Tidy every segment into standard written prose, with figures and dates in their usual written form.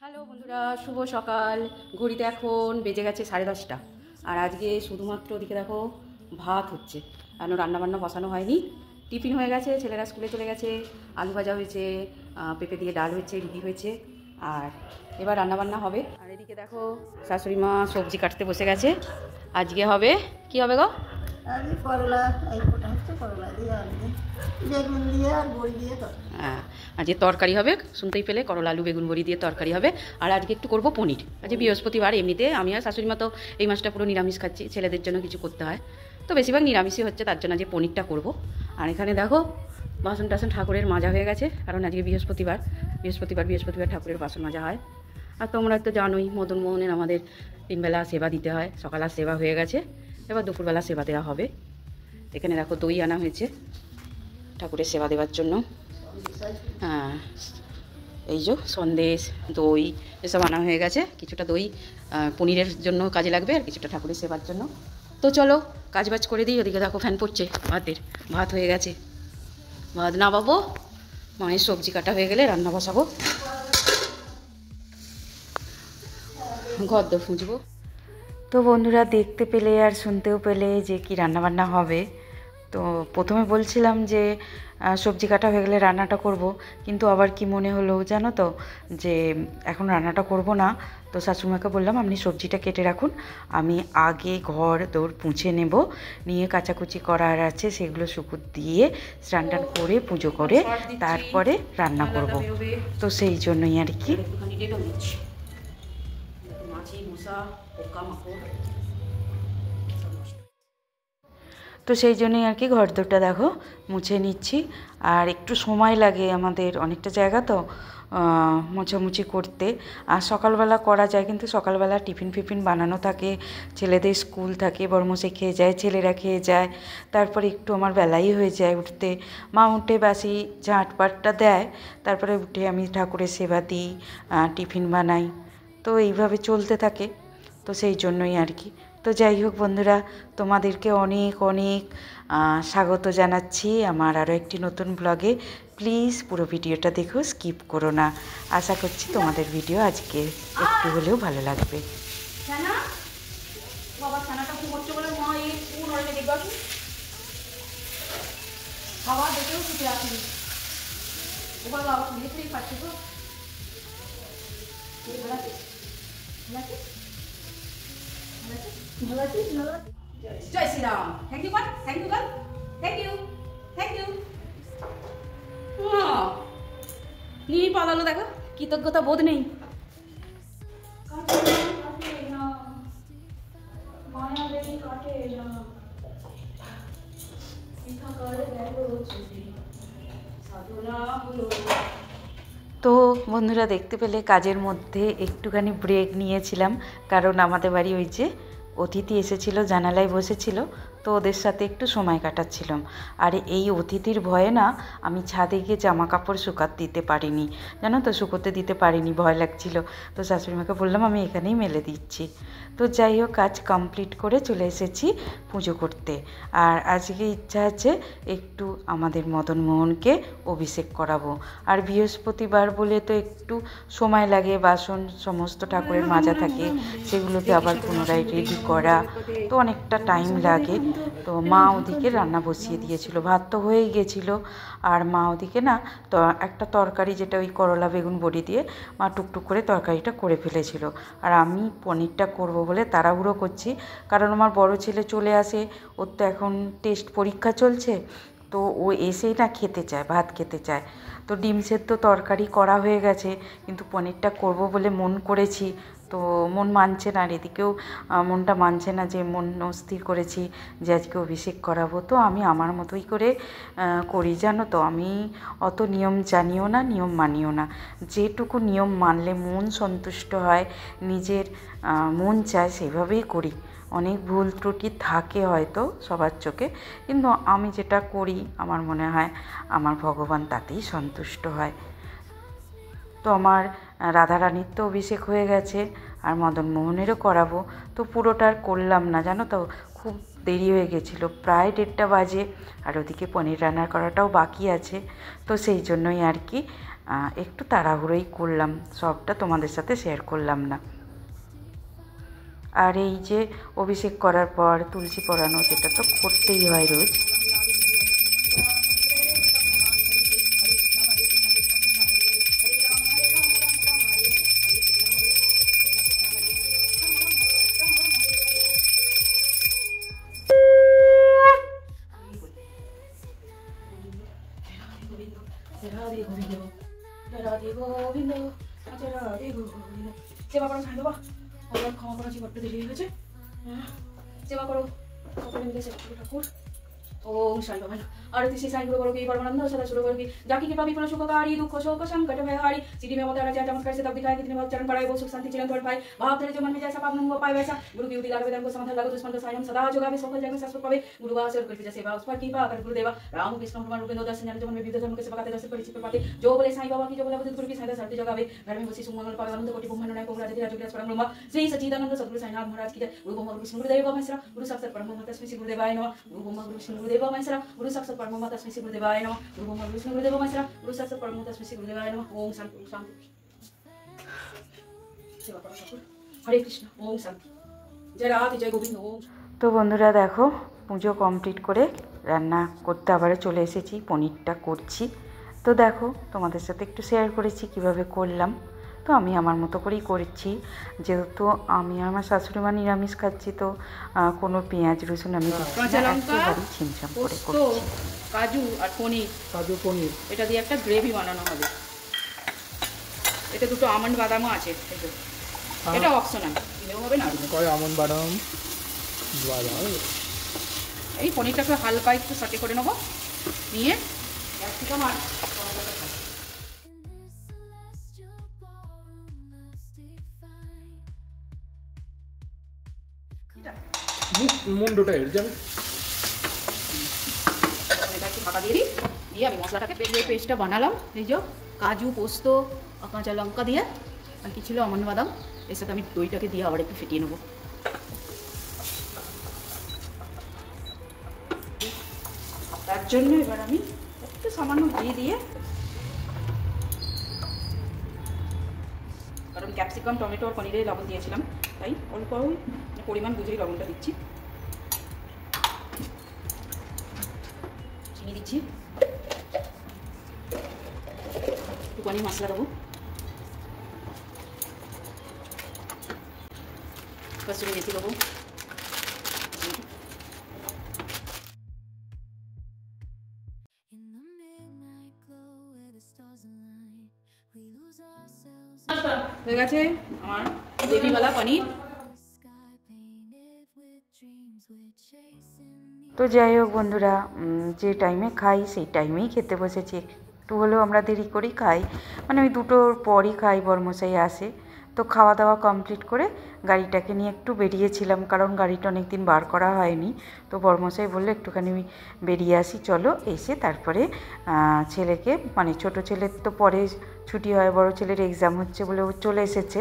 Hello বন্ধুরা, শুভ সকাল। ঘড়িতে এখন বেজে গেছে 10:30। আর আজকে শুধুমাত্র ওদিকে দেখো ভাত হচ্ছে, কেন রান্নাবান্না বসানো হয়নি। টিফিন হয়ে গেছে, ছেলেরা স্কুলে চলে গেছে, আলু ভাজা হয়েছে, পেঁপে দিয়ে ডাল হয়েছে, রুটি হয়েছে, আর এবার রান্নাবান্না হবে। আর এদিকে দেখো শাশুড়ি মা সবজি কাটতে বসে গেছে। আজকে হবে কি হবে গো? আলু করলা, এই কোটা হচ্ছে করলা দিয়ে আলু দিয়ে বেগুন দিয়ে আর বড়ি দিয়ে তো। হ্যাঁ, আজকে তরকারি হবে, শুনতেই পেলে, করলা আলু বেগুন বড়ি দিয়ে তরকারি হবে। আর আজকে একটু করবো পনির। আজকে বৃহস্পতিবার, এমনিতে আমি আর শাশুড়ি মা তো এই মাসটা পুরো নিরামিষ খাচ্ছি, ছেলেদের জন্য কিছু করতে হয়, তো বেশিরভাগ নিরামিষই হচ্ছে, তার জন্য যে পনিরটা করব। আর এখানে দেখো বাসন টাসন ঠাকুরের মাজা হয়ে গেছে, কারণ আজকে বৃহস্পতিবার ঠাকুরের বাসন মাজা হয়। আর তোমরা তো জানোই মদন মোহনের আমাদের 3 বেলা সেবা দিতে হয়। সকালের সেবা হয়ে গেছে, এবার দুপুরবেলা সেবা দেওয়া হবে। এখানে দেখো দই আনা হয়েছে ঠাকুরের সেবা দেওয়ার জন্য। হ্যাঁ, এই যে সন্দেশ, দই এসব আনা হয়ে গেছে। কিছুটা দই পনিরের জন্য কাজে লাগবে, আর কিছুটা ঠাকুরের সেবার জন্য। তো চলো কাজবাজ করে দিই। ওদিকে দেখো ফ্যান পড়ছে, ভাত হয়ে গেছে। ভাত না বাবু, মায়ের সবজি কাটা হয়ে গেলে রান্না বসাবো, ঘর দর ফুঁজবো। তো বন্ধুরা, দেখতে পেলে আর শুনতেও পেলে যে কি রান্নাবান্না হবে। তো প্রথমে বলছিলাম যে সবজি কাটা হয়ে গেলে রান্নাটা করব, কিন্তু আবার কি মনে হলো জানো তো, যে এখন রান্নাটা করব না। তো শাশুড়িমাকে বললাম আপনি সবজিটা কেটে রাখুন, আমি আগে ঘর দৌড় পুঁছে নেব, নিয়ে কাচাকুচি করার আছে সেগুলো শুকুর দিয়ে স্নান টান করে পুজো করে তারপরে রান্না করব। তো সেই জন্যই আর কি। তো সেই জন্যই আর কি ঘরদোরটা দেখো মুছে নিচ্ছি। আর একটু সময় লাগে, আমাদের অনেকটা জায়গা তো মোছামুছি করতে। আর সকালবেলা করা যায়, কিন্তু সকালবেলা টিফিন ফিফিন বানানো থাকে, ছেলেদের স্কুল থাকে, বড়মশাই খেয়ে যায়, ছেলেরা খেয়ে যায়, তারপরে একটু আমার বেলাই হয়ে যায় উঠতে। মা উঠে বাসি ঝাঁটপাটটা দেয়, তারপরে উঠে আমি ঠাকুরের সেবা দিই, টিফিন বানাই। তো এইভাবে চলতে থাকে, তো সেই জন্যই আর কি। তো যাই হোক বন্ধুরা, তোমাদেরকে অনেক অনেক স্বাগত জানাচ্ছি আমার আরও একটি নতুন ব্লগে। প্লিজ পুরো ভিডিওটা দেখো, স্কিপ করো না। আশা করছি তোমাদের ভিডিও আজকে একটু হলেও ভালো লাগবে। জয় Shriram. Thank you, thank you, thank you, thank you. নিয়ে পালালো, দেখো কৃতজ্ঞতা বোধ নেই। তো বন্ধুরা, দেখতে পেলে কাজের মধ্যে একটুখানি ব্রেক নিয়েছিলাম, কারণ আমাদের বাড়ি ওই যে অতিথি এসেছিল, জানালায় বসেছিল, তো ওদের সাথে একটু সময় কাটাচ্ছিলাম। আর এই অতিথির ভয়ে না আমি ছাদে গিয়ে জামা কাপড় শুকাতে দিতে পারিনি, জানো তো, শুকোতে দিতে পারিনি, ভয় লাগছিল। তো শাশুড়িমাকে বললাম আমি এখানেই মেলে দিচ্ছি। তো যাই হোক, কাজ কমপ্লিট করে চলে এসেছি পুজো করতে। আর আজকে ইচ্ছা আছে একটু আমাদের মদন মোহনকে অভিষেক করাবো। আর বৃহস্পতিবার বলে তো একটু সময় লাগে, বাসন সমস্ত ঠাকুরের মাজা থাকে, সেগুলোকে আবার পুনরায় রেডি করা, তো অনেকটা টাইম লাগে। তো মা ওদিকে রান্না বসিয়ে দিয়েছিল, ভাত তো হয়েই গেছিলো। আর মা ওদিকে না তো একটা তরকারি, যেটা ওই করলা বেগুন বড়ি দিয়ে মা টুকটুক করে তরকারিটা করে ফেলেছিল। আর আমি পনিরটা করব বলে তাড়াহুড়ো করছি, কারণ আমার বড় ছেলে চলে আসে, ওর তো এখন টেস্ট পরীক্ষা চলছে, তো ও এসেই না খেতে চায়, ভাত খেতে চায়। তো ডিম সেদ্ধ তরকারি করা হয়ে গেছে, কিন্তু পনিরটা করব বলে মন করেছি, তো মন মানছে না। আর এদিকেও মনটা মানছে না, যে মন স্থির করেছি যে আজকে অভিষেক করাবো। তো আমি আমার মতোই করে করি, জানো তো, আমি অত নিয়ম জানিও না, নিয়ম মানিও না। যেটুকু নিয়ম মানলে মন সন্তুষ্ট হয়, নিজের মন চায়, সেভাবেই করি। অনেক ভুল ত্রুটি থাকে হয়তো সবার চোখে, কিন্তু আমি যেটা করি আমার মনে হয় আমার ভগবান তাতেই সন্তুষ্ট হয়। তো আমার রাধারানীর তো অভিষেক হয়ে গেছে, আর মদন মোহনেরও করাবো। তো পুরোটা আর করলাম না, জানো তো, খুব দেরি হয়ে গেছিলো, প্রায় 1:30 বাজে। আর ওদিকে পনির রান্নার করাটাও বাকি আছে, তো সেই জন্যই আর কি একটু তাড়াহুড়োই করলাম, সবটা তোমাদের সাথে শেয়ার করলাম না। আর এই যে অভিষেক করার পর তুলসী পরানো, যেটা তো করতেই হয় রোজ। সেবা করো সাই বাবা, অনেক ক্ষমা করা জীবনটা দেরি হয়ে গেছে। সেবা করো সকলে মিলে সেবা করো ঠাকুর। ओम साई बाबा आरती से साई गुरु करो की परमानंद सदा शुरू करो की जाकी के पापी फल सुखकारी दुख शोक संकट भय हारी सीधी में अवतार चार चमत्कार से तब दिखाए कितने बहुत चरण पड़ाए वो सुख शांति चिरंतन पाए भाव तेरे जो मन में जैसा पाप न हुआ पाए वैसा गुरु की उदी लागवे को समाधान लागो दुश्मन का सायम सदा जोगावे सफल जग में शाश्वत पावे गुरु वास और कृपा सेवा उस पर की पा कर गुरुदेवा राम कृष्ण हनुमान रूपेंद्र दर्शन ज्ञान जमन में विविध धर्म के सेवा करते दर्शन परिचित पाते जो बोले साई बाबा की जो बोले बुद्ध गुरु की सहायता सर्दी जगावे घर में बसी सुमंगल पावे अनंत कोटि ब्रह्मांड नायक राज के राज परम ब्रह्म श्री सच्चिदानंद सद्गुरु साईनाथ महाराज की जय। गुरु ब्रह्मा गुरु विष्णु गुरुदेव महेश्वरा गुरु साक्षात् परब्रह्म तस्मै श्री गुरुदेवाय नमः। गुरु ब्रह्मा गुरु विष्णु गुरुदेव महेश्वरा गुरु साक्षात् परब्रह्म तस्मै श्री गुरुदेवाय नमः। गुरु ब्रह्मा गुरु विष्णु गुरुदेव महेश्वरा गुरु साक्षात् परब्रह्म तस्मै श्री गुरुदेवाय नमः। ओम शांति शांति। सेवा करो ठाकुर। हरे कृष्ण। ओम शांति। जय राधे जय गोविंद। ओम। তো বন্ধুরা দেখো, পুজো কমপ্লিট করে রান্না করতে আবারও চলে এসেছি, পনিরটা করছি। তো দেখো, তোমাদের সাথে একটু শেয়ার করেছি কিভাবে করলাম। তো আমি আমার মতো করেই করছি, যেহেতু আমি আমার শাশুড়ি মা নিরামিষ খাচ্ছি, তো কোনো পেঁয়াজ রসুন আমি একেবারেই ছিমছাম করে করছি। কাজু আর পনির এটা দিয়ে একটা গ্রেভি বানানো হবে। এটা দুটো আমন্ড বাদামও আছে, এটা অপশনাল, দিলেও হবে না। আমন্ড বাদাম এই পনিরটাকে হালকা একটু সাটে করে নেবো, নিয়ে ক্যাপসিকাম আর মুন্ডটা এর যাবে, এটা একটু ঢাকা দিয়ে দিই, দিয়ে আমি মশলাটাকে পেস্টটা বানালাম। এই যে কাজু পোস্ত কাঁচা লঙ্কা দিয়ে আর কি ছিল আমন্ড বাদাম, এর সাথে আমি দইটাকে দিয়ে আবার একটু ফেটিয়ে নেবো। তার জন্য এবার আমি একটু সামান্য ঘি দিয়ে, কারণ ক্যাপসিকাম টমেটো আর পনিরে লবণ দিয়েছিলাম, তাই অল্প পরিমাণ বুঝেই লবণটা দিচ্ছি। চিনি দিচ্ছি, একটুখানি মশলা দেবো, কসুরি মেথি দেবো, হয়ে গেছে আমার গ্রেভিওয়ালা পনির। তো যাই হোক বন্ধুরা, যে টাইমে খাই সেই টাইমেই খেতে বসেছি। একটু হলেও আমরা দেরি করেই খাই, মানে ওই দুটোর পরই খাই, বরমশাই আসে। তো খাওয়া দাওয়া কমপ্লিট করে গাড়িটাকে নিয়ে একটু বেরিয়েছিলাম, কারণ গাড়িটা অনেক দিন বার করা হয়নি। তো বরমশাই বললো একটুখানি বেরিয়ে আসি, চলো। এসে তারপরে ছেলেকে, মানে ছোটো ছেলের তো পরে ছুটি হয়, বড় ছেলের এক্সাম হচ্ছে বলে ও চলে এসেছে।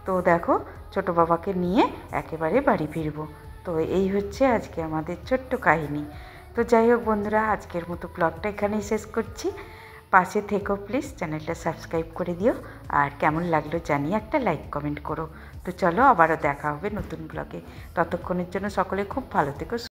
তো দেখো, ছোটো বাবাকে নিয়ে একেবারে বাড়ি ফিরবো। তো এই হচ্ছে আজকে আমাদের ছোট্ট কাহিনী। তো যাই হোক বন্ধুরা, আজকের মতো ব্লগটা এখানেই শেষ করছি। পাশে থেকো প্লিজ, চ্যানেলটা সাবস্ক্রাইব করে দিও, আর কেমন লাগলো জানিয়ে একটা লাইক কমেন্ট করো। তো চলো, আবারও দেখা হবে নতুন ব্লগে। ততক্ষণের জন্য সকলে খুব ভালো থেকো।